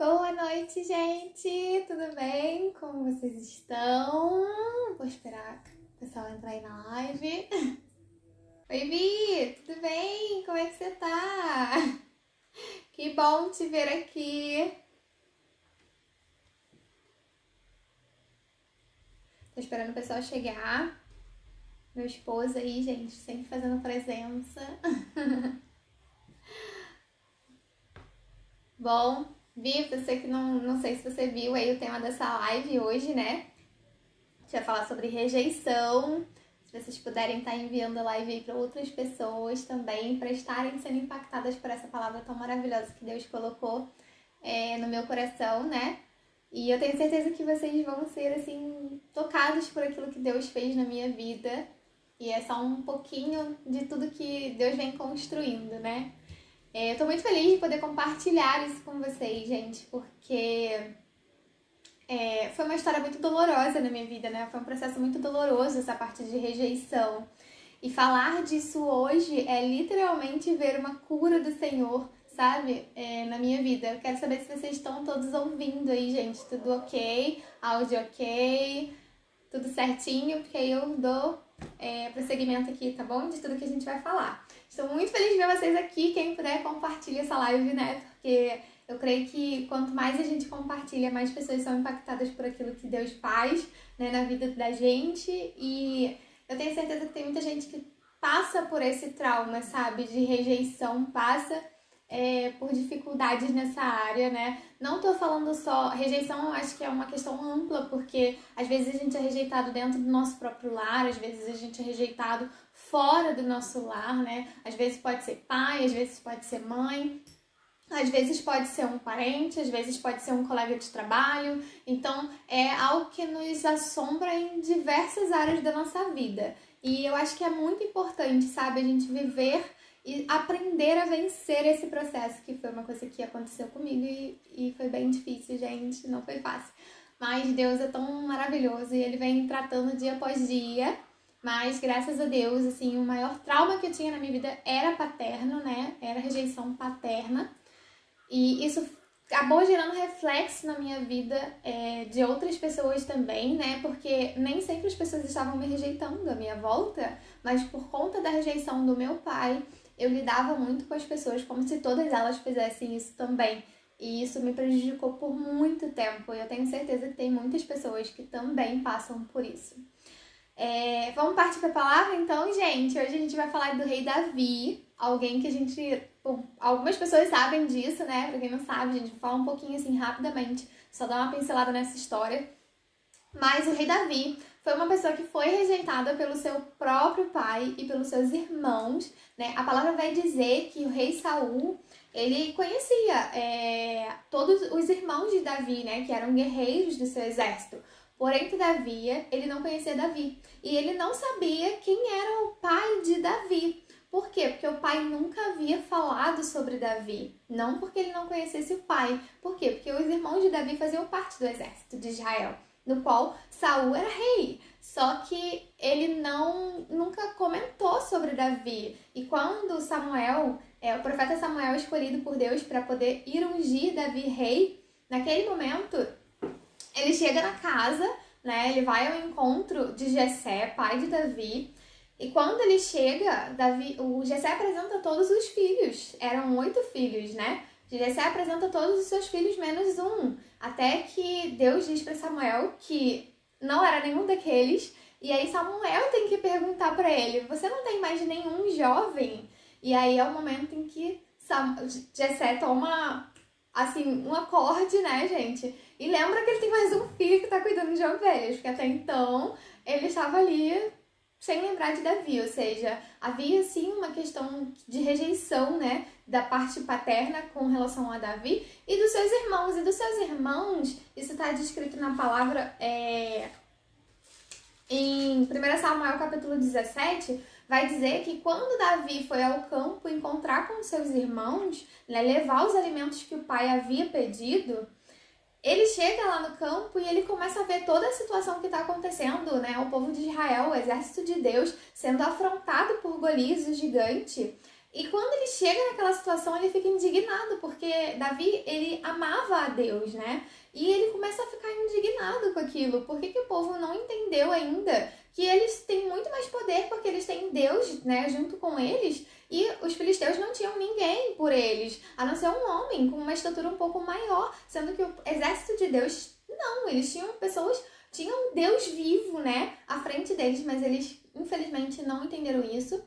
Boa noite, gente! Tudo bem? Como vocês estão? Vou esperar o pessoal entrar aí na live. Oi, Vi! Tudo bem? Como é que você tá? Que bom te ver aqui! Tô esperando o pessoal chegar. Meu esposo aí, gente, sempre fazendo presença. Bom, Vi, você que não sei se você viu aí o tema dessa live hoje, né? A gente vai falar sobre rejeição. Se vocês puderem estar enviando a live aí para outras pessoas também, para estarem sendo impactadas por essa palavra tão maravilhosa que Deus colocou no meu coração, né? E eu tenho certeza que vocês vão ser, assim, tocados por aquilo que Deus fez na minha vida. E é só um pouquinho de tudo que Deus vem construindo, né? Eu tô muito feliz de poder compartilhar isso com vocês, gente, porque foi uma história muito dolorosa na minha vida, né? Foi um processo muito doloroso essa parte de rejeição. E falar disso hoje é literalmente ver uma cura do Senhor, sabe? Na minha vida. Eu quero saber se vocês estão todos ouvindo aí, gente. Tudo ok? Áudio ok? Tudo certinho? Porque aí eu dou prosseguimento aqui, tá bom? De tudo que a gente vai falar. Estou muito feliz de ver vocês aqui. Quem puder, compartilha essa live, né? Porque eu creio que quanto mais a gente compartilha, mais pessoas são impactadas por aquilo que Deus faz, né, na vida da gente. E eu tenho certeza que tem muita gente que passa por esse trauma, sabe? De rejeição, passa por dificuldades nessa área, né? Não tô falando só... Rejeição, eu acho que é uma questão ampla, porque às vezes a gente é rejeitado dentro do nosso próprio lar, às vezes a gente é rejeitado fora do nosso lar, né? Às vezes pode ser pai, às vezes pode ser mãe, às vezes pode ser um parente, às vezes pode ser um colega de trabalho. Então, é algo que nos assombra em diversas áreas da nossa vida. E eu acho que é muito importante, sabe, a gente viver e aprender a vencer esse processo, que foi uma coisa que aconteceu comigo e foi bem difícil, gente, não foi fácil. Mas Deus é tão maravilhoso e Ele vem tratando dia após dia. Mas, graças a Deus, assim, o maior trauma que eu tinha na minha vida era paterno, né? Era rejeição paterna. E isso acabou gerando reflexo na minha vida de outras pessoas também, né? Porque nem sempre as pessoas estavam me rejeitando à minha volta, mas por conta da rejeição do meu pai, eu lidava muito com as pessoas como se todas elas fizessem isso também. E isso me prejudicou por muito tempo. E eu tenho certeza que tem muitas pessoas que também passam por isso. Vamos partir para a palavra então, gente? Hoje a gente vai falar do rei Davi, alguém que a gente... Bom, algumas pessoas sabem disso, né? Pra quem não sabe, a gente fala um pouquinho assim rapidamente, só dá uma pincelada nessa história. Mas o rei Davi foi uma pessoa que foi rejeitada pelo seu próprio pai e pelos seus irmãos, né? A palavra vai dizer que o rei Saul, ele conhecia todos os irmãos de Davi, né? Que eram guerreiros do seu exército. Porém, todavia, ele não conhecia Davi. E ele não sabia quem era o pai de Davi. Por quê? Porque o pai nunca havia falado sobre Davi. Não porque ele não conhecesse o pai. Por quê? Porque os irmãos de Davi faziam parte do exército de Israel, no qual Saul era rei. Só que ele nunca comentou sobre Davi. E quando Samuel, o profeta Samuel escolhido por Deus para poder ir ungir Davi rei, naquele momento ele chega na casa, né? Ele vai ao encontro de Jessé, pai de Davi. E quando ele chega, o Jessé apresenta todos os filhos. Eram 8 filhos, né? Jessé apresenta todos os seus filhos menos um. Até que Deus diz para Samuel que não era nenhum daqueles. E aí Samuel tem que perguntar para ele: você não tem mais nenhum jovem? E aí é o momento em que Jessé toma, assim, um acorde, né, gente? E lembra que ele tem mais um filho que tá cuidando de ovelhas. Porque até então ele estava ali sem lembrar de Davi, ou seja, havia sim uma questão de rejeição, né, da parte paterna com relação a Davi e dos seus irmãos. E dos seus irmãos, isso está descrito na palavra em 1 Samuel capítulo 17, vai dizer que quando Davi foi ao campo encontrar com seus irmãos, né, levar os alimentos que o pai havia pedido, ele chega lá no campo e ele começa a ver toda a situação que está acontecendo, né? O povo de Israel, o exército de Deus, sendo afrontado por Golias, o gigante, E quando ele chega naquela situação, ele fica indignado, porque Davi, ele amava a Deus, né? E ele começa a ficar indignado com aquilo. Por que o povo não entendeu ainda que eles têm muito mais poder porque eles têm Deus, né, junto com eles, e os filisteus não tinham ninguém por eles, a não ser um homem com uma estatura um pouco maior, sendo que o exército de Deus, não, eles tinham pessoas, tinham um Deus vivo, né, à frente deles, mas eles, infelizmente, não entenderam isso.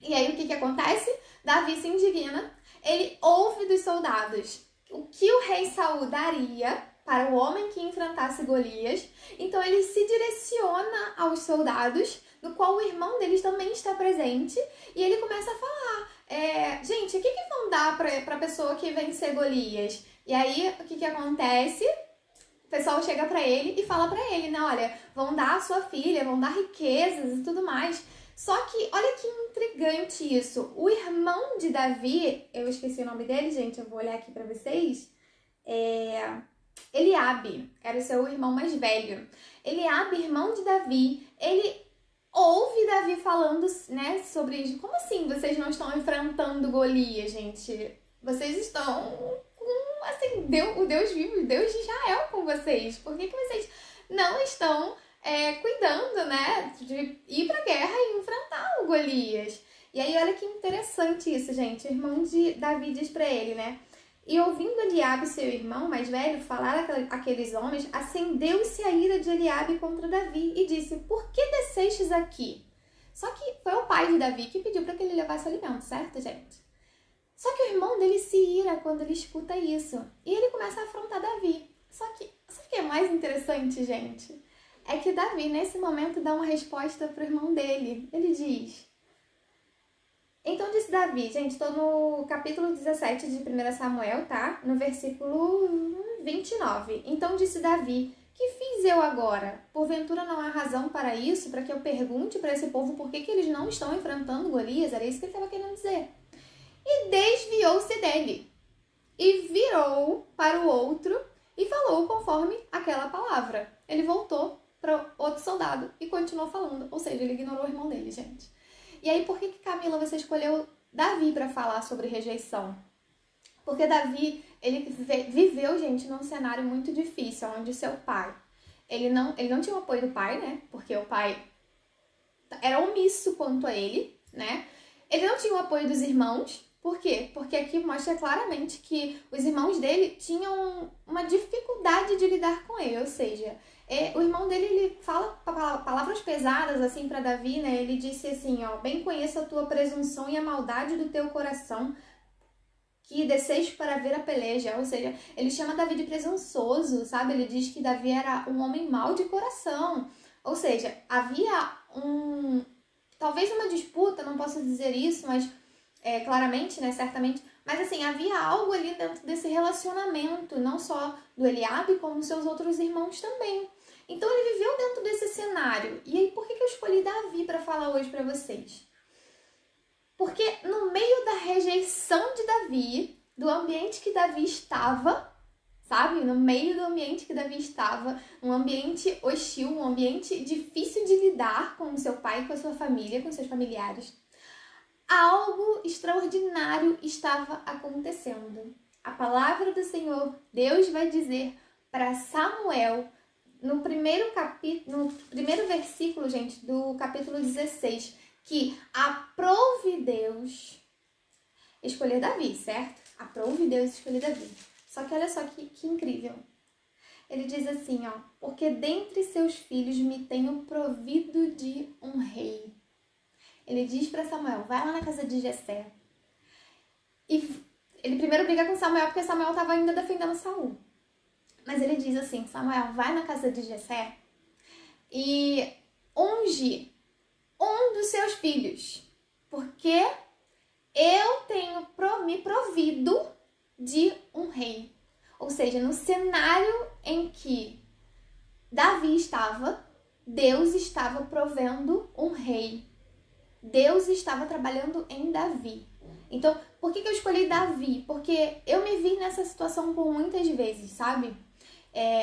E aí, o que acontece? Davi se indigna, ele ouve dos soldados o que o rei Saul daria para o homem que enfrentasse Golias. Então, ele se direciona aos soldados, no qual o irmão deles também está presente, e ele começa a falar, gente, o que vão dar para a pessoa que vencer Golias? E aí, o que acontece? O pessoal chega para ele e fala para ele, né, olha, vão dar a sua filha, vão dar riquezas e tudo mais. Só que, olha que intrigante isso. O irmão de Davi, eu esqueci o nome dele, gente, eu vou olhar aqui pra vocês. Eliabe, era o seu irmão mais velho. Eliabe, irmão de Davi, ele ouve Davi falando, né, sobre... Como assim vocês não estão enfrentando Golias, gente? Vocês estão com, assim, o Deus vivo, o Deus de Israel com vocês. Por que vocês não estão... cuidando, né, de ir pra guerra e enfrentar o Golias? E aí, olha que interessante isso, gente. O irmão de Davi diz pra ele, né? E ouvindo Eliabe, seu irmão mais velho, falar aqueles homens, acendeu-se a ira de Eliabe contra Davi e disse, por que descestes aqui? Só que foi o pai de Davi que pediu para que ele levasse alimento, certo, gente? Só que o irmão dele se ira quando ele escuta isso. E ele começa a afrontar Davi. Só que, sabe o que é mais interessante, gente? É que Davi, nesse momento, dá uma resposta pro irmão dele. Ele diz... Então disse Davi, gente, estou no capítulo 17 de 1 Samuel, tá? No versículo 29. Então disse Davi, que fiz eu agora? Porventura não há razão para isso, para que eu pergunte para esse povo por que eles não estão enfrentando Golias? Era isso que ele estava querendo dizer. E desviou-se dele, e virou para o outro, e falou conforme aquela palavra. Ele voltou para outro soldado e continuou falando. Ou seja, ele ignorou o irmão dele, gente. E aí, por que Camila, você escolheu Davi para falar sobre rejeição? Porque Davi, ele viveu, gente, num cenário muito difícil, onde o seu pai, ele não tinha o apoio do pai, né? Porque o pai era omisso quanto a ele, né? Ele não tinha o apoio dos irmãos. Por quê? Porque aqui mostra claramente que os irmãos dele tinham uma dificuldade de lidar com ele, ou seja... o irmão dele, ele fala palavras pesadas assim para Davi, né? Ele disse assim, ó, bem conheço a tua presunção e a maldade do teu coração, que desceste para ver a peleja. Ou seja, ele chama Davi de presunçoso, sabe? Ele diz que Davi era um homem mau de coração. Ou seja, havia talvez uma disputa, não posso dizer isso, mas claramente, né? Certamente. Mas assim, havia algo ali dentro desse relacionamento, não só do Eliabe, como seus outros irmãos também. Então ele viveu dentro desse cenário. E aí, por que eu escolhi Davi para falar hoje para vocês? Porque no meio da rejeição de Davi, do ambiente que Davi estava, sabe? No meio do ambiente que Davi estava, um ambiente hostil, um ambiente difícil de lidar com o seu pai, com a sua família, com seus familiares, algo extraordinário estava acontecendo. A palavra do Senhor, Deus vai dizer para Samuel, no primeiro versículo, gente, do capítulo 16, que aprove Deus escolher Davi, certo? Aprove Deus escolher Davi. Só que olha só que incrível. Ele diz assim, ó, porque dentre seus filhos me tenho provido de um rei. Ele diz para Samuel, vai lá na casa de Jessé. E ele primeiro briga com Samuel porque Samuel estava ainda defendendo Saul. Mas ele diz assim, Samuel, vai na casa de Jessé e unge um dos seus filhos, porque eu tenho me provido de um rei. Ou seja, no cenário em que Davi estava, Deus estava provendo um rei. Deus estava trabalhando em Davi. Então, por que eu escolhi Davi? Porque eu me vi nessa situação por muitas vezes, sabe?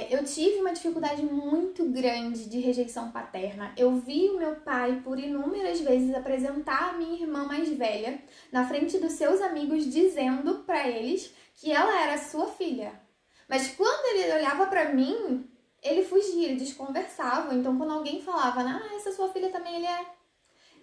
Eu tive uma dificuldade muito grande de rejeição paterna. Eu vi o meu pai, por inúmeras vezes, apresentar a minha irmã mais velha na frente dos seus amigos, dizendo para eles que ela era sua filha. Mas quando ele olhava para mim, ele fugia, ele desconversava. Então, quando alguém falava, essa é sua filha também, ele é...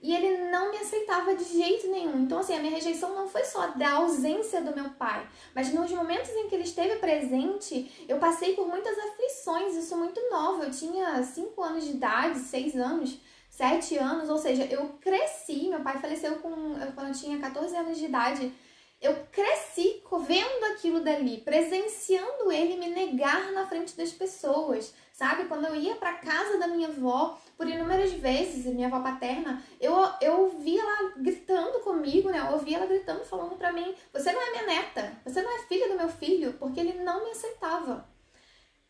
E ele não me aceitava de jeito nenhum. Então, assim, a minha rejeição não foi só da ausência do meu pai, mas nos momentos em que ele esteve presente, eu passei por muitas aflições. Isso muito nova. Eu tinha 5 anos de idade, 6 anos, 7 anos. Ou seja, eu cresci. Meu pai faleceu quando eu tinha 14 anos de idade. Eu cresci vendo aquilo dali, presenciando ele me negar na frente das pessoas, sabe? Quando eu ia pra casa da minha avó, por inúmeras vezes, minha avó paterna, eu via ela gritando comigo, né? Eu ouvia ela gritando, falando pra mim, você não é minha neta, você não é filha do meu filho, porque ele não me aceitava.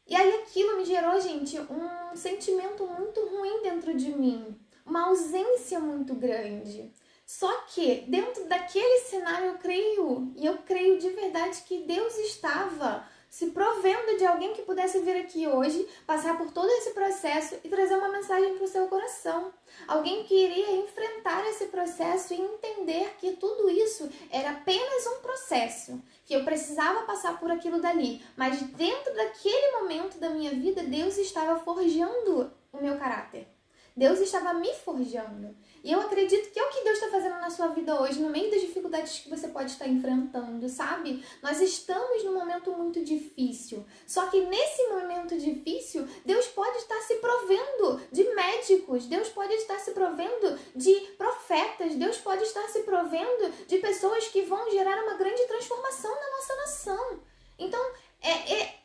E aí aquilo me gerou, gente, um sentimento muito ruim dentro de mim, uma ausência muito grande. Só que, dentro daquele cenário, eu creio de verdade que Deus estava se provendo de alguém que pudesse vir aqui hoje, passar por todo esse processo e trazer uma mensagem para o seu coração. Alguém que iria enfrentar esse processo e entender que tudo isso era apenas um processo, que eu precisava passar por aquilo dali. Mas dentro daquele momento da minha vida, Deus estava forjando o meu caráter. Deus estava me forjando. E eu acredito que é o que Deus está fazendo na sua vida hoje, no meio das dificuldades que você pode estar enfrentando, sabe? Nós estamos num momento muito difícil. Só que nesse momento difícil, Deus pode estar se provendo de médicos, Deus pode estar se provendo de profetas, Deus pode estar se provendo de pessoas que vão gerar uma grande transformação na nossa nação. Então,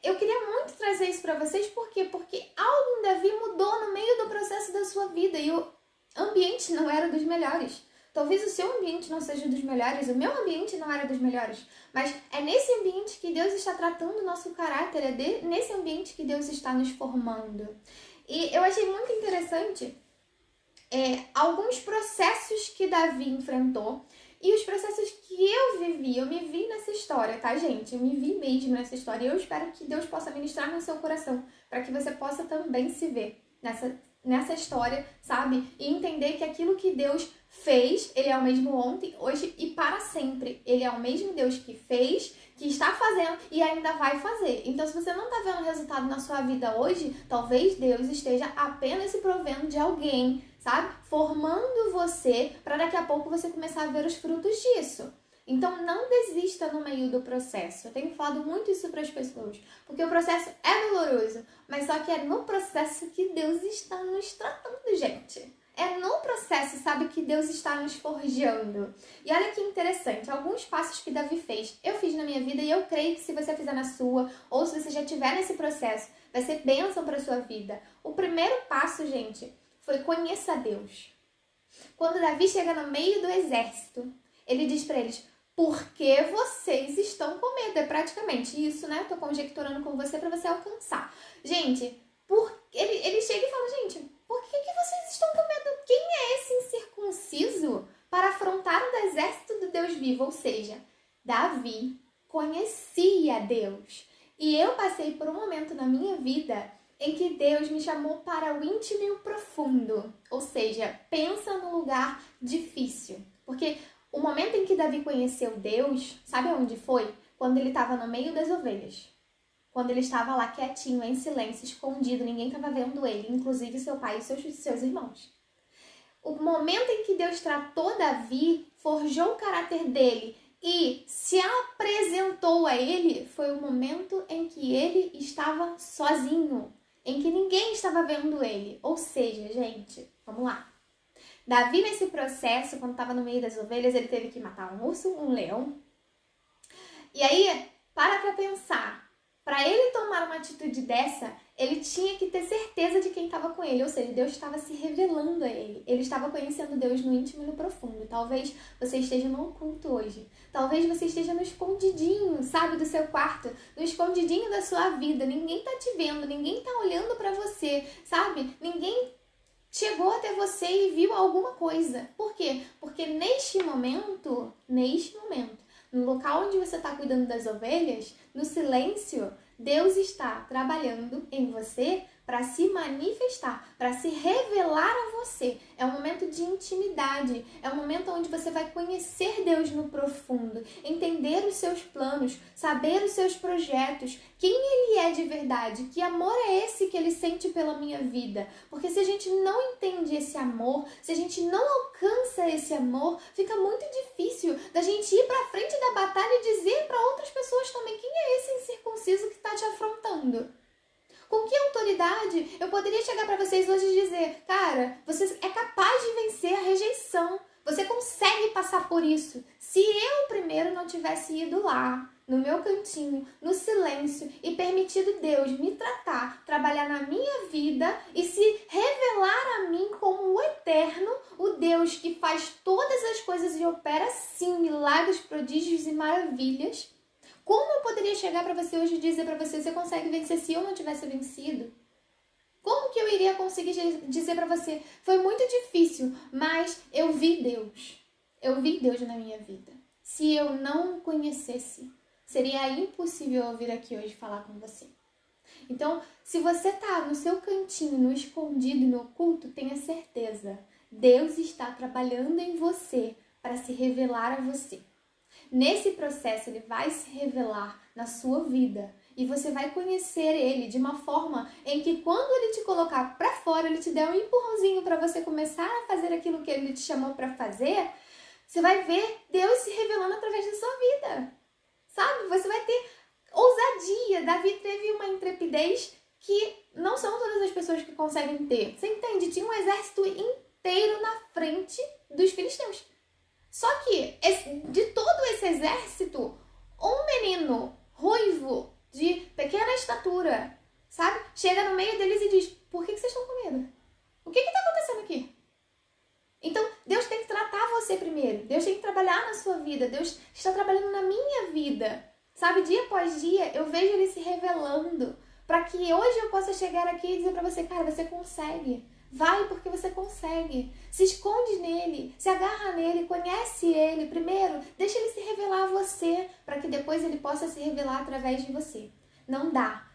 eu queria muito trazer isso para vocês, por quê? Porque algo em Davi mudou no meio do processo da sua vida e o ambiente não era dos melhores. Talvez o seu ambiente não seja dos melhores, o meu ambiente não era dos melhores, mas é nesse ambiente que Deus está tratando o nosso caráter, nesse ambiente que Deus está nos formando. E eu achei muito interessante alguns processos que Davi enfrentou. E os processos que eu me vi nessa história, tá, gente? Eu me vi mesmo nessa história. E eu espero que Deus possa ministrar no seu coração, para que você possa também se ver nessa história, sabe? E entender que aquilo que Deus fez, Ele é o mesmo ontem, hoje e para sempre. Ele é o mesmo Deus que fez, que está fazendo e ainda vai fazer. Então, se você não está vendo resultado na sua vida hoje, talvez Deus esteja apenas se provendo de alguém, sabe? Formando você para daqui a pouco você começar a ver os frutos disso. Então, não desista no meio do processo. Eu tenho falado muito isso para as pessoas, porque o processo é doloroso, mas só que é no processo que Deus está nos tratando, gente. É no processo, sabe, que Deus está nos forjando. E olha que interessante, alguns passos que Davi fez, eu fiz na minha vida e eu creio que se você fizer na sua, ou se você já estiver nesse processo, vai ser bênção para a sua vida. O primeiro passo, gente, foi conheça Deus. Quando Davi chega no meio do exército, ele diz para eles, por que vocês estão com medo? É praticamente isso, né? Tô conjecturando com você para você alcançar. Gente, ele chega e fala, gente, por que vocês estão com medo? Quem é esse incircunciso para afrontar o exército do Deus vivo? Ou seja, Davi conhecia Deus. E eu passei por um momento na minha vida em que Deus me chamou para o íntimo e o profundo. Ou seja, pensa no lugar difícil. Porque o momento em que Davi conheceu Deus, sabe onde foi? Quando ele estava no meio das ovelhas. Quando ele estava lá quietinho, em silêncio, escondido, ninguém estava vendo ele, inclusive seu pai e seus irmãos. O momento em que Deus tratou Davi, forjou o caráter dele e se apresentou a ele, foi o momento em que ele estava sozinho, em que ninguém estava vendo ele. Ou seja, gente, vamos lá. Davi, nesse processo, quando estava no meio das ovelhas, ele teve que matar um urso, um leão. E aí, para pensar. Para ele tomar uma atitude dessa, ele tinha que ter certeza de quem estava com ele. Ou seja, Deus estava se revelando a ele. Ele estava conhecendo Deus no íntimo e no profundo. Talvez você esteja no oculto hoje. Talvez você esteja no escondidinho, sabe, do seu quarto. No escondidinho da sua vida. Ninguém está te vendo, ninguém está olhando para você, sabe? Ninguém chegou até você e viu alguma coisa. Por quê? Porque neste momento, no local onde você está cuidando das ovelhas, no silêncio, Deus está trabalhando em você para se manifestar, para se revelar a você. É um momento de intimidade, é um momento onde você vai conhecer Deus no profundo, entender os seus planos, saber os seus projetos, quem Ele é de verdade, que amor é esse que Ele sente pela minha vida. Porque se a gente não entende esse amor, se a gente não alcança esse amor, fica muito difícil da gente ir para frente da batalha e dizer para outras pessoas também quem é esse incircunciso que está te afrontando. Com que autoridade eu poderia chegar para vocês hoje e dizer, cara, você é capaz de vencer a rejeição, você consegue passar por isso. Se eu primeiro não tivesse ido lá, no meu cantinho, no silêncio e permitido Deus me tratar, trabalhar na minha vida e se revelar a mim como o eterno, o Deus que faz todas as coisas e opera sim milagres, prodígios e maravilhas, como eu poderia chegar para você hoje e dizer para você, você consegue vencer se eu não tivesse vencido? Como que eu iria conseguir dizer para você, foi muito difícil, mas eu vi Deus. Eu vi Deus na minha vida. Se eu não o conhecesse, seria impossível eu vir aqui hoje falar com você. Então, se você está no seu cantinho, no escondido, no oculto, tenha certeza, Deus está trabalhando em você para se revelar a você. Nesse processo, Ele vai se revelar na sua vida e você vai conhecer Ele de uma forma em que quando Ele te colocar para fora, Ele te der um empurrãozinho para você começar a fazer aquilo que Ele te chamou para fazer, você vai ver Deus se revelando através da sua vida, sabe? Você vai ter ousadia. Davi teve uma intrepidez que não são todas as pessoas que conseguem ter. Você entende? Tinha um exército inteiro na frente dos filisteus. Só que, de todo esse exército, um menino ruivo, de pequena estatura, sabe? Chega no meio deles e diz, por que vocês estão com medo? O que está acontecendo aqui? Então, Deus tem que tratar você primeiro. Deus tem que trabalhar na sua vida. Deus está trabalhando na minha vida. Sabe, dia após dia, eu vejo Ele se revelando. Para que hoje eu possa chegar aqui e dizer para você, cara, você consegue. Vai porque você consegue. Se esconde nele, se agarra nele, conhece ele primeiro. Deixa ele se revelar a você, para que depois ele possa se revelar através de você. Não dá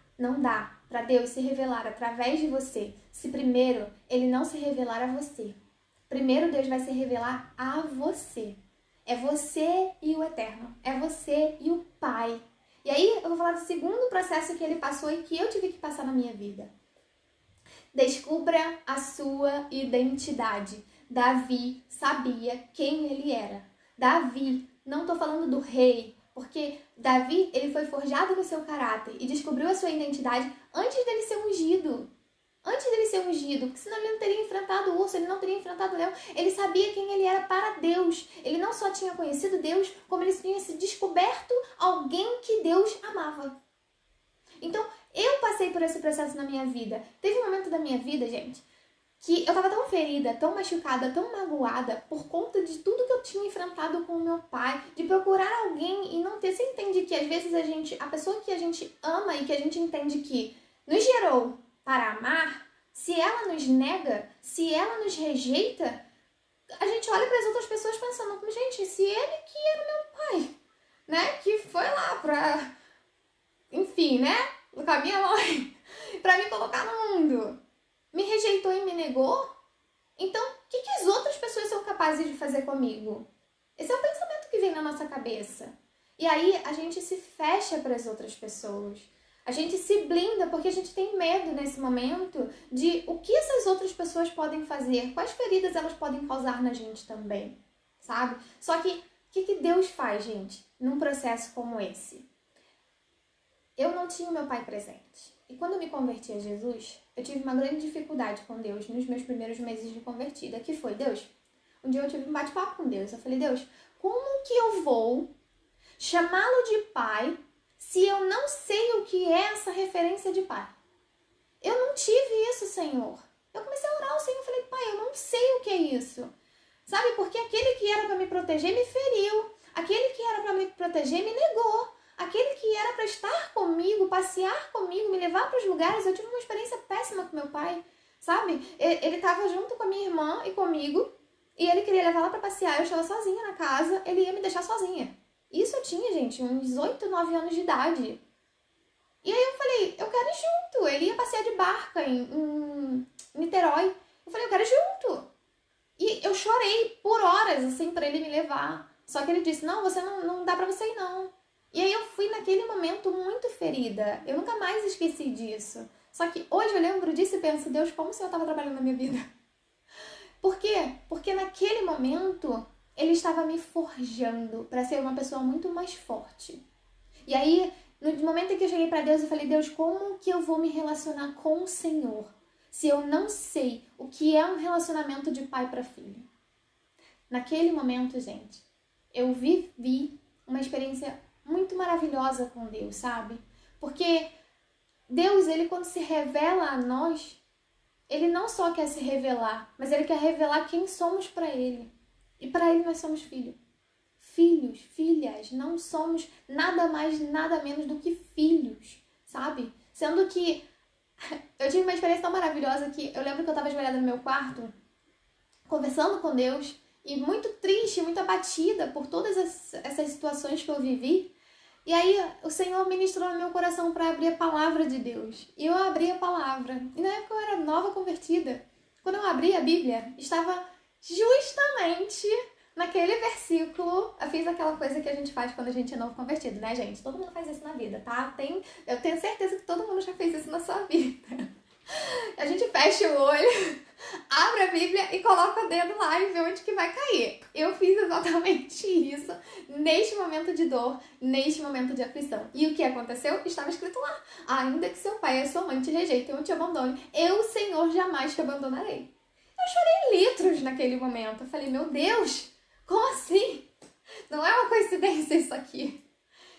para Deus se revelar através de você, se primeiro ele não se revelar a você. Primeiro Deus vai se revelar a você. É você e o Eterno. É você e o Pai. E aí eu vou falar do segundo processo que ele passou e que eu tive que passar na minha vida. Descubra a sua identidade. Davi sabia quem ele era. Davi, não estou falando do rei, porque Davi ele foi forjado no seu caráter e descobriu a sua identidade antes dele ser ungido. Antes dele ser ungido, porque senão ele não teria enfrentado o urso, ele não teria enfrentado o leão. Ele sabia quem ele era para Deus. Ele não só tinha conhecido Deus, como ele tinha se descoberto alguém que Deus amava. Então, eu passei por esse processo na minha vida. Teve um momento da minha vida, gente, que eu tava tão ferida, tão machucada, tão magoada por conta de tudo que eu tinha enfrentado com o meu pai, de procurar alguém e não ter. Você entende que às vezes a pessoa que a gente ama e que a gente entende que nos gerou para amar, se ela nos nega, se ela nos rejeita, a gente olha para as outras pessoas pensando, gente, se ele que era meu pai, né, que foi lá pra, enfim, né, com a minha mãe, pra me colocar no mundo, me rejeitou e me negou, então o que as outras pessoas são capazes de fazer comigo? Esse é o pensamento que vem na nossa cabeça. E aí a gente se fecha para as outras pessoas. A gente se blinda porque a gente tem medo nesse momento de o que essas outras pessoas podem fazer, quais feridas elas podem causar na gente também, sabe? Só que o que Deus faz, gente, num processo como esse? Eu não tinha o meu pai presente. E quando eu me converti a Jesus, eu tive uma grande dificuldade com Deus nos meus primeiros meses de convertida, que foi, Deus, um dia eu tive um bate-papo com Deus. Eu falei, Deus, como que eu vou chamá-lo de pai se eu não sei o que é essa referência de pai? Eu não tive isso, Senhor. Eu comecei a orar ao Senhor e falei, pai, eu não sei o que é isso. Sabe, porque aquele que era para me proteger me feriu. Aquele que era para me proteger me negou. Aquele que era para estar comigo, passear comigo, me levar para os lugares, eu tive uma experiência péssima com meu pai, sabe? Ele estava junto com a minha irmã e comigo, e ele queria levar ela para passear, eu estava sozinha na casa, ele ia me deixar sozinha. Isso eu tinha, gente, uns 8, 9 anos de idade. E aí eu falei, eu quero ir junto. Ele ia passear de barca em Niterói. Eu falei, eu quero ir junto. E eu chorei por horas, assim, pra ele me levar. Só que ele disse, não, você não dá pra você ir, não. E aí eu fui naquele momento muito ferida. Eu nunca mais esqueci disso. Só que hoje eu lembro disso e penso, Deus, como o Senhor estava trabalhando na minha vida? Por quê? Porque naquele momento ele estava me forjando para ser uma pessoa muito mais forte. E aí, no momento em que eu cheguei para Deus, eu falei, Deus, como que eu vou me relacionar com o Senhor se eu não sei o que é um relacionamento de pai para filho? Naquele momento, gente, eu vivi uma experiência muito maravilhosa com Deus, sabe? Porque Deus, ele quando se revela a nós, ele não só quer se revelar, mas ele quer revelar quem somos para ele. E para ele nós somos filhos. Filhos, filhas, não somos nada mais, nada menos do que filhos, sabe? Sendo que eu tive uma experiência tão maravilhosa que eu lembro que eu estava ajoelhada no meu quarto, conversando com Deus, e muito triste, muito abatida por todas essas situações que eu vivi. E aí o Senhor ministrou no meu coração para abrir a palavra de Deus. E eu abri a palavra. E na época eu era nova convertida. Quando eu abri a Bíblia, estava justamente naquele versículo. Eu fiz aquela coisa que a gente faz quando a gente é novo convertido, né, gente? Todo mundo faz isso na vida, tá? Eu tenho certeza que todo mundo já fez isso na sua vida. A gente fecha o olho, abre a Bíblia e coloca o dedo lá e vê onde que vai cair. Eu fiz exatamente isso neste momento de dor, neste momento de aflição. E o que aconteceu? Estava escrito lá. Ainda que seu pai e sua mãe te rejeitem ou te abandone, eu, Senhor, jamais te abandonarei. Eu chorei litros naquele momento. Eu falei, meu Deus, como assim? Não é uma coincidência isso aqui.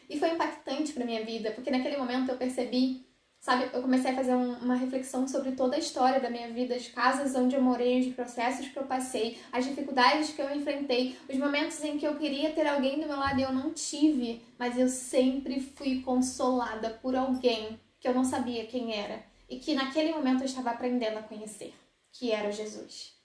E foi impactante para minha vida, porque naquele momento eu percebi, sabe, eu comecei a fazer uma reflexão sobre toda a história da minha vida, as casas onde eu morei, os processos que eu passei, as dificuldades que eu enfrentei, os momentos em que eu queria ter alguém do meu lado e eu não tive, mas eu sempre fui consolada por alguém que eu não sabia quem era e que naquele momento eu estava aprendendo a conhecer, que era Jesus.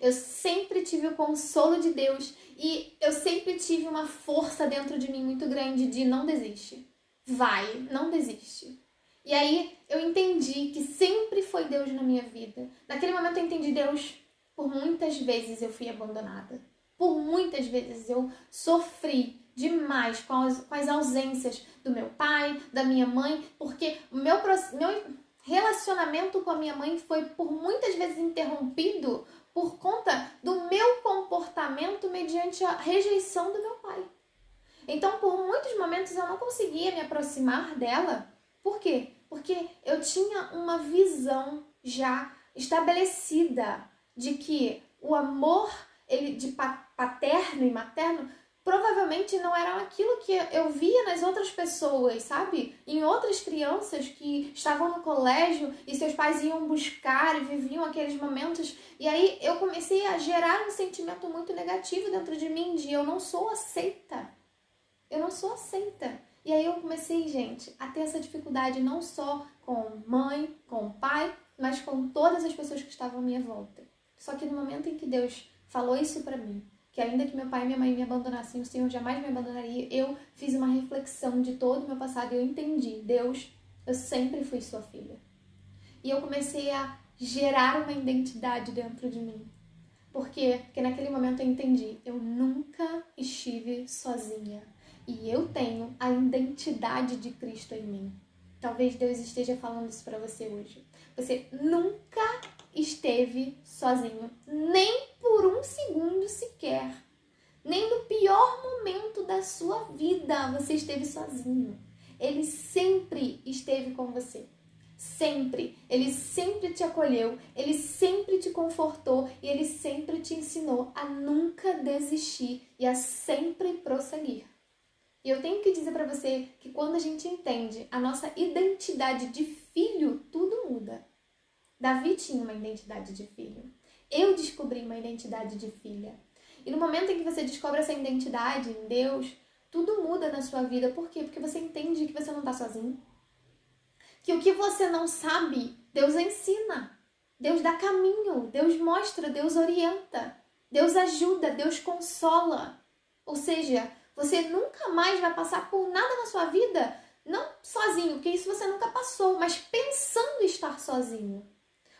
Eu sempre tive o consolo de Deus e eu sempre tive uma força dentro de mim muito grande de não desiste. Vai, não desiste. E aí eu entendi que sempre foi Deus na minha vida. Naquele momento eu entendi Deus. Por muitas vezes eu fui abandonada. Por muitas vezes eu sofri demais com as ausências do meu pai, da minha mãe, porque o meu relacionamento com a minha mãe foi por muitas vezes interrompido por conta do meu comportamento mediante a rejeição do meu pai. Então, por muitos momentos eu não conseguia me aproximar dela. Por quê? Porque eu tinha uma visão já estabelecida de que o amor de paterno e materno provavelmente não era aquilo que eu via nas outras pessoas, sabe? Em outras crianças que estavam no colégio e seus pais iam buscar e viviam aqueles momentos. E aí eu comecei a gerar um sentimento muito negativo dentro de mim de eu não sou aceita. Eu não sou aceita. E aí eu comecei, gente, a ter essa dificuldade não só com mãe, com pai, mas com todas as pessoas que estavam à minha volta. Só que no momento em que Deus falou isso pra mim, que ainda que meu pai e minha mãe me abandonassem, o Senhor jamais me abandonaria, eu fiz uma reflexão de todo o meu passado e eu entendi, Deus, eu sempre fui sua filha. E eu comecei a gerar uma identidade dentro de mim. Por quê? Porque naquele momento eu entendi, eu nunca estive sozinha. E eu tenho a identidade de Cristo em mim. Talvez Deus esteja falando isso para você hoje. Você nunca esteve sozinho, nem por um segundo sequer. Nem no pior momento da sua vida você esteve sozinho. Ele sempre esteve com você. Sempre. Ele sempre te acolheu, ele sempre te confortou e ele sempre te ensinou a nunca desistir e a sempre prosseguir. E eu tenho que dizer para você que quando a gente entende a nossa identidade de filho, tudo muda. Davi tinha uma identidade de filho. Eu descobri uma identidade de filha. E no momento em que você descobre essa identidade em Deus, tudo muda na sua vida. Por quê? Porque você entende que você não está sozinho. Que o que você não sabe, Deus ensina. Deus dá caminho, Deus mostra, Deus orienta. Deus ajuda, Deus consola. Ou seja, você nunca mais vai passar por nada na sua vida Não sozinho, porque isso você nunca passou, mas pensando em estar sozinho.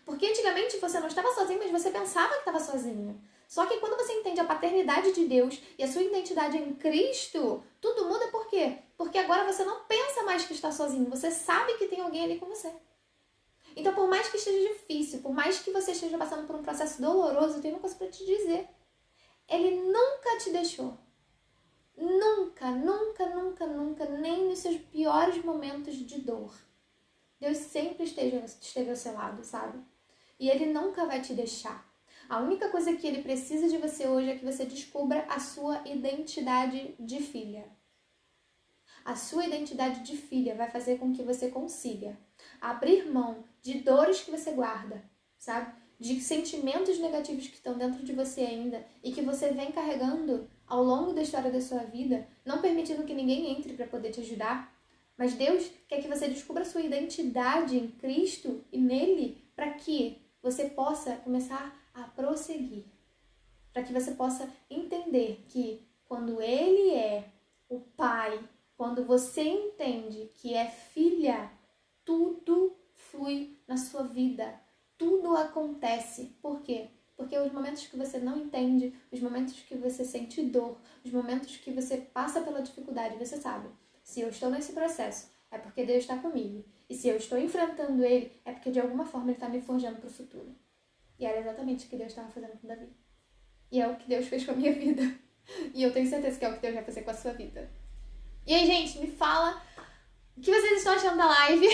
Porque antigamente você não estava sozinho, mas você pensava que estava sozinho. Só que quando você entende a paternidade de Deus e a sua identidade em Cristo, tudo muda por quê? Porque agora você não pensa mais que está sozinho, você sabe que tem alguém ali com você. Então, por mais que esteja difícil, por mais que você esteja passando por um processo doloroso, eu tenho uma coisa para te dizer. Ele nunca te deixou. Nunca, nunca, nunca, nunca, nem nos seus piores momentos de dor. Deus sempre esteve ao seu lado, sabe? E Ele nunca vai te deixar. A única coisa que Ele precisa de você hoje é que você descubra a sua identidade de filha. A sua identidade de filha vai fazer com que você consiga abrir mão de dores que você guarda, sabe? De sentimentos negativos que estão dentro de você ainda e que você vem carregando ao longo da história da sua vida, não permitindo que ninguém entre para poder te ajudar. Mas Deus quer que você descubra a sua identidade em Cristo e nele para que você possa começar a prosseguir. Para que você possa entender que quando Ele é o Pai, quando você entende que é filha, tudo flui na sua vida. Tudo acontece. Por quê? Porque os momentos que você não entende, os momentos que você sente dor, os momentos que você passa pela dificuldade, você sabe, se eu estou nesse processo, é porque Deus está comigo. E se eu estou enfrentando Ele, é porque de alguma forma Ele está me forjando para o futuro. E era exatamente o que Deus estava fazendo com Davi. E é o que Deus fez com a minha vida. E eu tenho certeza que é o que Deus vai fazer com a sua vida. E aí, gente, me fala o que vocês estão achando da live.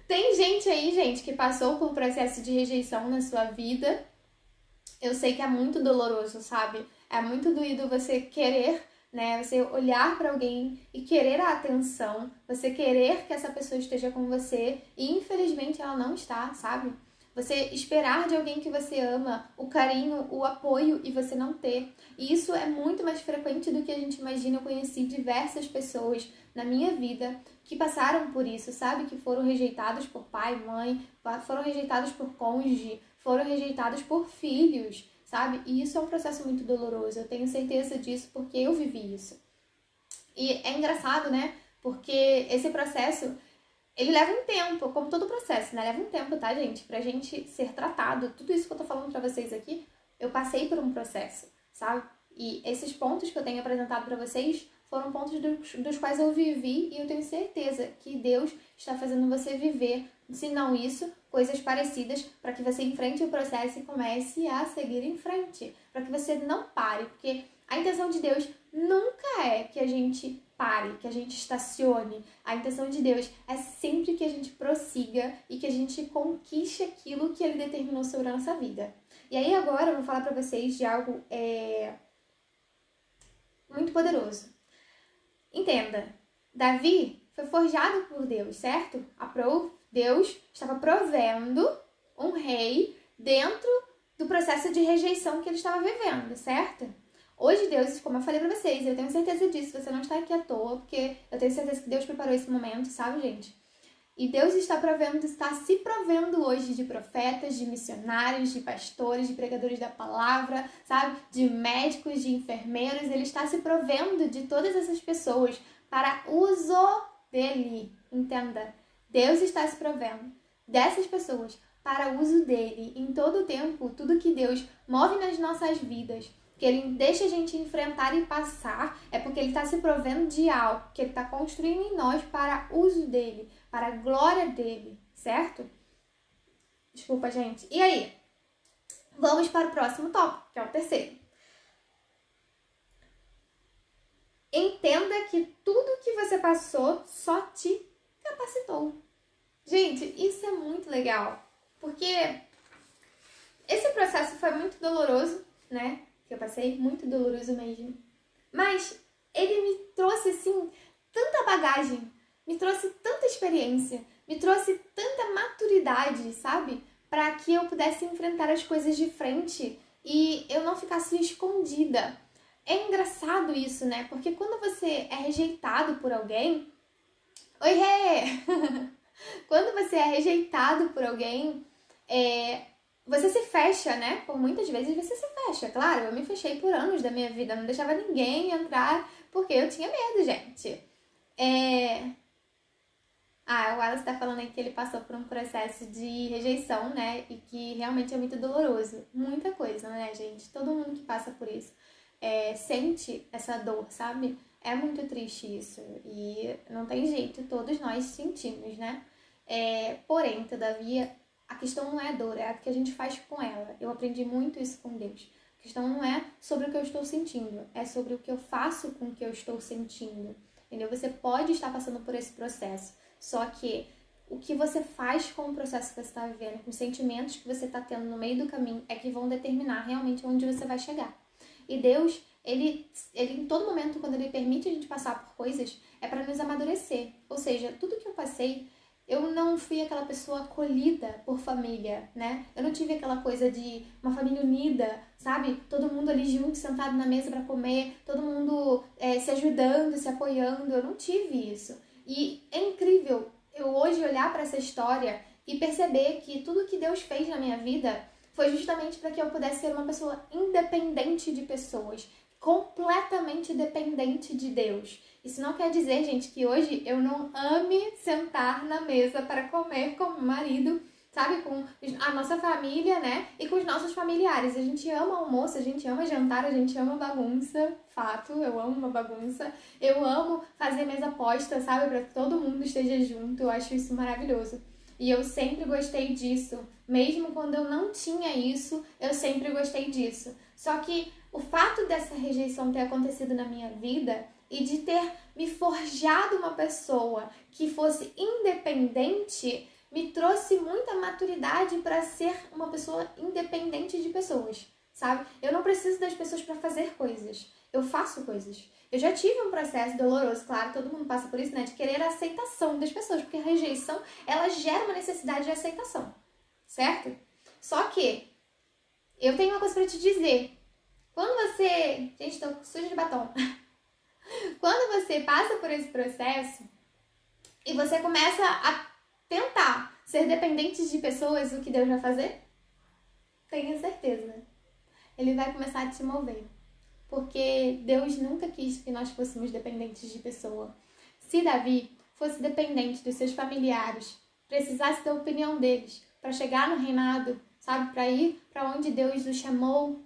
Tem gente aí, gente, que passou por processo de rejeição na sua vida. Eu sei que é muito doloroso, sabe? É muito doído você querer, né? Você olhar pra alguém e querer a atenção. Você querer que essa pessoa esteja com você e, infelizmente, ela não está, sabe? Você esperar de alguém que você ama o carinho, o apoio e você não ter. E isso é muito mais frequente do que a gente imagina. Eu conheci diversas pessoas na minha vida que passaram por isso, sabe? Que foram rejeitados por pai, mãe, foram rejeitados por cônjuge, foram rejeitados por filhos, sabe? E isso é um processo muito doloroso. Eu tenho certeza disso porque eu vivi isso. E é engraçado, né? Porque esse processo, ele leva um tempo, como todo processo, né? Leva um tempo, tá, gente? Pra gente ser tratado. Tudo isso que eu tô falando pra vocês aqui, eu passei por um processo, sabe? E esses pontos que eu tenho apresentado pra vocês foram pontos dos quais eu vivi e eu tenho certeza que Deus está fazendo você viver, se não isso, coisas parecidas para que você enfrente o processo e comece a seguir em frente. Para que você não pare, porque a intenção de Deus nunca é que a gente pare, que a gente estacione. A intenção de Deus é sempre que a gente prossiga e que a gente conquiste aquilo que Ele determinou sobre a nossa vida. E aí agora eu vou falar para vocês de algo muito poderoso. Entenda, Davi foi forjado por Deus, certo? Deus estava provendo um rei dentro do processo de rejeição que ele estava vivendo, certo? Hoje Deus, como eu falei pra vocês, eu tenho certeza disso, você não está aqui à toa, porque eu tenho certeza que Deus preparou esse momento, sabe, gente? E Deus está se provendo hoje de profetas, de missionários, de pastores, de pregadores da palavra, sabe? De médicos, de enfermeiros. Ele está se provendo de todas essas pessoas para uso dele, entenda? Deus está se provendo dessas pessoas para uso dele em todo o tempo. Tudo que Deus move nas nossas vidas, que Ele deixa a gente enfrentar e passar, é porque Ele está se provendo de algo que Ele está construindo em nós para uso dele, para a glória dele, certo? Desculpa, gente. E aí? Vamos para o próximo tópico, que é o terceiro. Entenda que tudo que você passou só te capacitou. Gente, isso é muito legal, porque esse processo foi muito doloroso, né? Que eu passei, muito doloroso mesmo. Mas ele me trouxe, assim, tanta bagagem, me trouxe tanta experiência, me trouxe tanta maturidade, sabe? Para que eu pudesse enfrentar as coisas de frente e eu não ficasse escondida. É engraçado isso, né? Porque quando você é rejeitado por alguém... Oi, Rê! Quando você é rejeitado por alguém, você se fecha, né? Por muitas vezes você se fecha. Claro, eu me fechei por anos da minha vida, não deixava ninguém entrar porque eu tinha medo, gente. O Wallace tá falando aí que ele passou por um processo de rejeição, né? E que realmente é muito doloroso. Muita coisa, né, gente? Todo mundo que passa por isso sente essa dor, sabe? É muito triste isso. E não tem jeito, todos nós sentimos, né? Porém, todavia, a questão não é a dor, é a que a gente faz com ela. Eu aprendi muito isso com Deus. A questão não é sobre o que eu estou sentindo, é sobre o que eu faço com o que eu estou sentindo. Entendeu? Você pode estar passando por esse processo, só que o que você faz com o processo que você está vivendo, com os sentimentos que você está tendo no meio do caminho, é que vão determinar realmente onde você vai chegar. E Deus, ele em todo momento, quando Ele permite a gente passar por coisas, é para nos amadurecer. Ou seja, tudo que eu passei, eu não fui aquela pessoa acolhida por família, né? Eu não tive aquela coisa de uma família unida, sabe? Todo mundo ali junto, sentado na mesa para comer, todo mundo se ajudando, se apoiando. Eu não tive isso. E é incrível eu hoje olhar para essa história e perceber que tudo que Deus fez na minha vida foi justamente para que eu pudesse ser uma pessoa independente de pessoas, completamente dependente de Deus. Isso não quer dizer, gente, que hoje eu não ame sentar na mesa para comer com o meu marido, sabe? Com a nossa família, né? E com os nossos familiares. A gente ama almoço, a gente ama jantar, a gente ama bagunça. Fato, eu amo uma bagunça. Eu amo fazer mesa posta, sabe? Para que todo mundo esteja junto. Eu acho isso maravilhoso. E eu sempre gostei disso. Mesmo quando eu não tinha isso, eu sempre gostei disso. Só que o fato dessa rejeição ter acontecido na minha vida e de ter me forjado uma pessoa que fosse independente, me trouxe muita maturidade para ser uma pessoa independente de pessoas, sabe? Eu não preciso das pessoas para fazer coisas. Eu faço coisas. Eu já tive um processo doloroso, claro, todo mundo passa por isso, né? De querer a aceitação das pessoas, porque a rejeição, ela gera uma necessidade de aceitação, certo? Só que eu tenho uma coisa para te dizer. Quando você... Gente, tô suja de batom. Quando você passa por esse processo e você começa a tentar ser dependente de pessoas, o que Deus vai fazer? Tenha certeza. Ele vai começar a te mover. Porque Deus nunca quis que nós fôssemos dependentes de pessoa. Se Davi fosse dependente dos seus familiares, precisasse da opinião deles para chegar no reinado, sabe, para ir para onde Deus o chamou,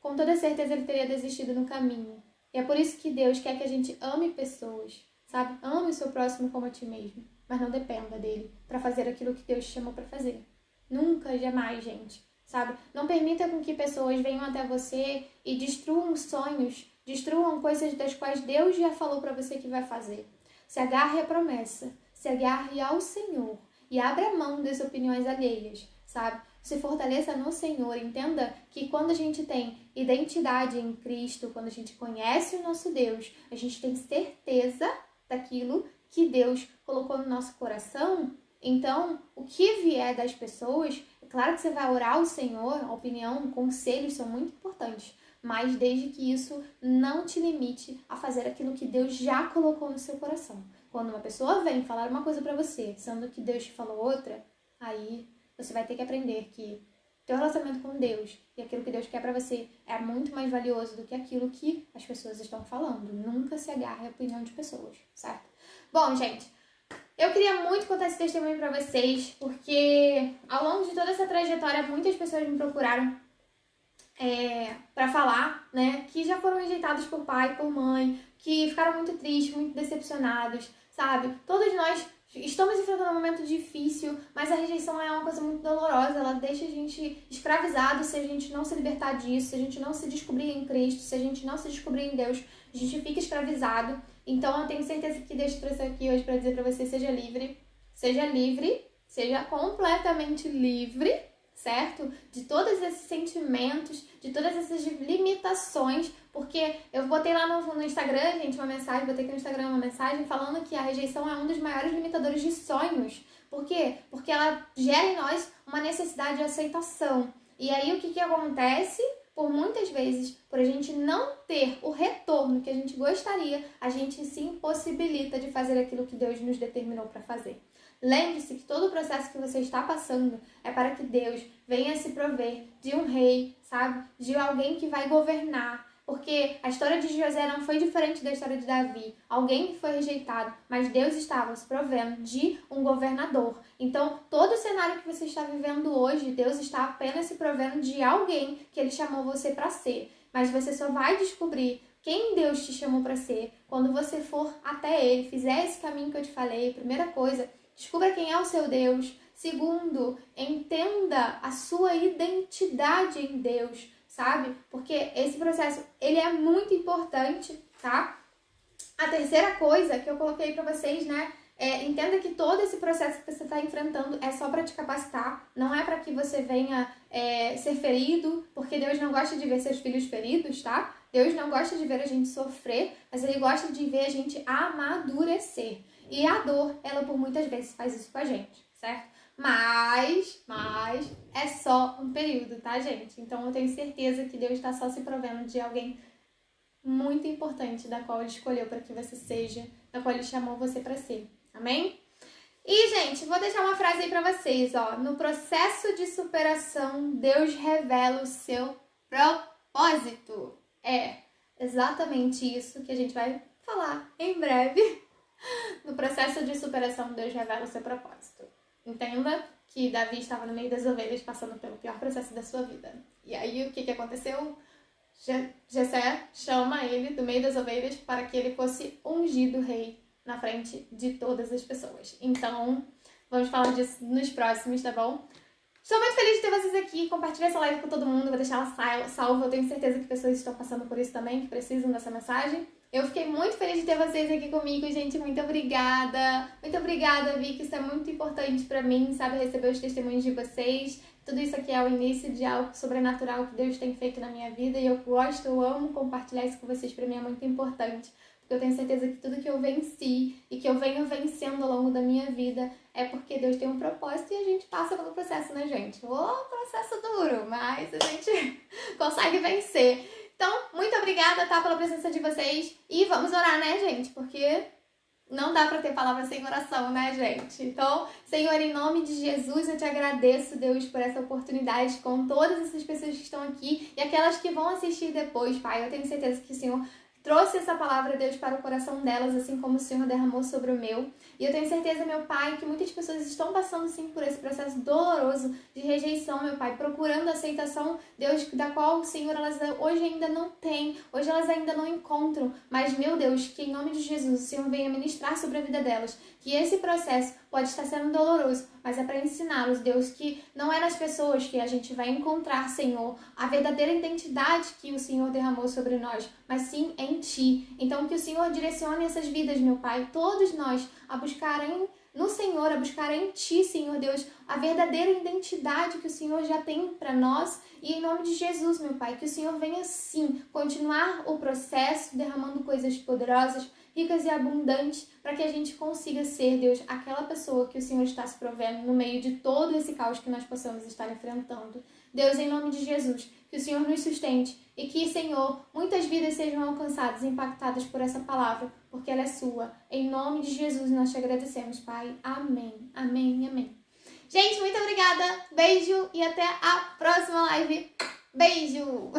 com toda certeza ele teria desistido no caminho. E é por isso que Deus quer que a gente ame pessoas, sabe? Ame o seu próximo como a ti mesmo, mas não dependa dele para fazer aquilo que Deus te chamou para fazer. Nunca, jamais, gente, sabe? Não permita com que pessoas venham até você e destruam sonhos, destruam coisas das quais Deus já falou para você que vai fazer. Se agarre à promessa, se agarre ao Senhor e abra mão das opiniões alheias, sabe? Se fortaleça no Senhor, entenda que quando a gente tem identidade em Cristo, quando a gente conhece o nosso Deus, a gente tem certeza daquilo que Deus colocou no nosso coração. Então, o que vier das pessoas, é claro que você vai orar ao Senhor, a opinião, conselhos são muito importantes, mas desde que isso não te limite a fazer aquilo que Deus já colocou no seu coração. Quando uma pessoa vem falar uma coisa pra você, sendo que Deus te falou outra, aí você vai ter que aprender que teu relacionamento com Deus e aquilo que Deus quer pra você é muito mais valioso do que aquilo que as pessoas estão falando. Nunca se agarre à opinião de pessoas, certo? Bom, gente, eu queria muito contar esse testemunho pra vocês, porque ao longo de toda essa trajetória, muitas pessoas me procuraram pra falar, né, que já foram rejeitados por pai, por mãe, que ficaram muito tristes, muito decepcionados, sabe? Todos nós estamos enfrentando um momento difícil, mas a rejeição é uma coisa muito dolorosa, ela deixa a gente escravizado se a gente não se libertar disso, se a gente não se descobrir em Cristo, se a gente não se descobrir em Deus, a gente fica escravizado. Então eu tenho certeza que Deus trouxe aqui hoje para dizer para você, seja livre, seja completamente livre, certo? De todos esses sentimentos, de todas essas limitações, porque eu botei lá no Instagram, gente, uma mensagem, botei aqui no Instagram uma mensagem falando que a rejeição é um dos maiores limitadores de sonhos. Por quê? Porque ela gera em nós uma necessidade de aceitação. E aí o que acontece? Por muitas vezes, por a gente não ter o retorno que a gente gostaria, a gente se impossibilita de fazer aquilo que Deus nos determinou para fazer. Lembre-se que todo o processo que você está passando é para que Deus venha se prover de um rei, sabe? De alguém que vai governar. Porque a história de José não foi diferente da história de Davi. Alguém que foi rejeitado, mas Deus estava se provendo de um governador. Então, todo o cenário que você está vivendo hoje, Deus está apenas se provendo de alguém que Ele chamou você para ser. Mas você só vai descobrir quem Deus te chamou para ser quando você for até Ele, fizer esse caminho que eu te falei. Primeira coisa, descubra quem é o seu Deus. Segundo, entenda a sua identidade em Deus, sabe? Porque esse processo, ele é muito importante, tá? A terceira coisa que eu coloquei pra vocês, né? Entenda que todo esse processo que você está enfrentando é só para te capacitar, não é para que você venha ser ferido, porque Deus não gosta de ver seus filhos feridos, tá? Deus não gosta de ver a gente sofrer, mas Ele gosta de ver a gente amadurecer. E a dor, ela por muitas vezes faz isso com a gente, certo? Mas é só um período, tá, gente? Então eu tenho certeza que Deus está só se provendo de alguém muito importante da qual Ele escolheu para que você seja, da qual Ele chamou você para ser. Amém? E, gente, vou deixar uma frase aí para vocês, ó. No processo de superação, Deus revela o seu propósito. É exatamente isso que a gente vai falar em breve. No processo de superação, Deus revela o seu propósito. Entenda que Davi estava no meio das ovelhas, passando pelo pior processo da sua vida. E aí, o que aconteceu? Jessé chama ele do meio das ovelhas para que ele fosse ungido rei na frente de todas as pessoas. Então, vamos falar disso nos próximos, tá bom? Estou muito feliz de ter vocês aqui. Compartilhe essa live com todo mundo. Vou deixar ela salva. Eu tenho certeza que pessoas estão passando por isso também, que precisam dessa mensagem. Eu fiquei muito feliz de ter vocês aqui comigo, gente. Muito obrigada. Muito obrigada, Vi, que isso é muito importante pra mim, sabe? Receber os testemunhos de vocês. Tudo isso aqui é o início de algo sobrenatural que Deus tem feito na minha vida. E eu gosto, eu amo compartilhar isso com vocês. Pra mim é muito importante. Porque eu tenho certeza que tudo que eu venci e que eu venho vencendo ao longo da minha vida é porque Deus tem um propósito e a gente passa pelo processo, né, gente? Processo duro, mas a gente consegue vencer. Então, muito obrigada, tá, pela presença de vocês. E vamos orar, né, gente? Porque não dá pra ter palavra sem oração, né, gente? Então, Senhor, em nome de Jesus, eu te agradeço, Deus, por essa oportunidade com todas essas pessoas que estão aqui e aquelas que vão assistir depois, Pai. Eu tenho certeza que o Senhor trouxe essa palavra, Deus, para o coração delas, assim como o Senhor derramou sobre o meu. E eu tenho certeza, meu Pai, que muitas pessoas estão passando, sim, por esse processo doloroso de rejeição, meu Pai, procurando a aceitação, Deus, da qual o Senhor, elas hoje ainda não têm, hoje elas ainda não encontram. Mas, meu Deus, que em nome de Jesus, o Senhor venha ministrar sobre a vida delas, que esse processo pode estar sendo doloroso, mas é para ensiná-los, Deus, que não é nas pessoas que a gente vai encontrar, Senhor, a verdadeira identidade que o Senhor derramou sobre nós, mas sim em Ti. Então, que o Senhor direcione essas vidas, meu Pai, todos nós, a buscarem no Senhor, a buscar em Ti, Senhor Deus, a verdadeira identidade que o Senhor já tem para nós. E em nome de Jesus, meu Pai, que o Senhor venha, sim, continuar o processo, derramando coisas poderosas, ricas e abundantes, para que a gente consiga ser, Deus, aquela pessoa que o Senhor está se provendo no meio de todo esse caos que nós possamos estar enfrentando. Deus, em nome de Jesus, que o Senhor nos sustente e que, Senhor, muitas vidas sejam alcançadas e impactadas por essa palavra, porque ela é sua. Em nome de Jesus, nós te agradecemos, Pai. Amém, amém, amém. Gente, muito obrigada, beijo e até a próxima live. Beijo!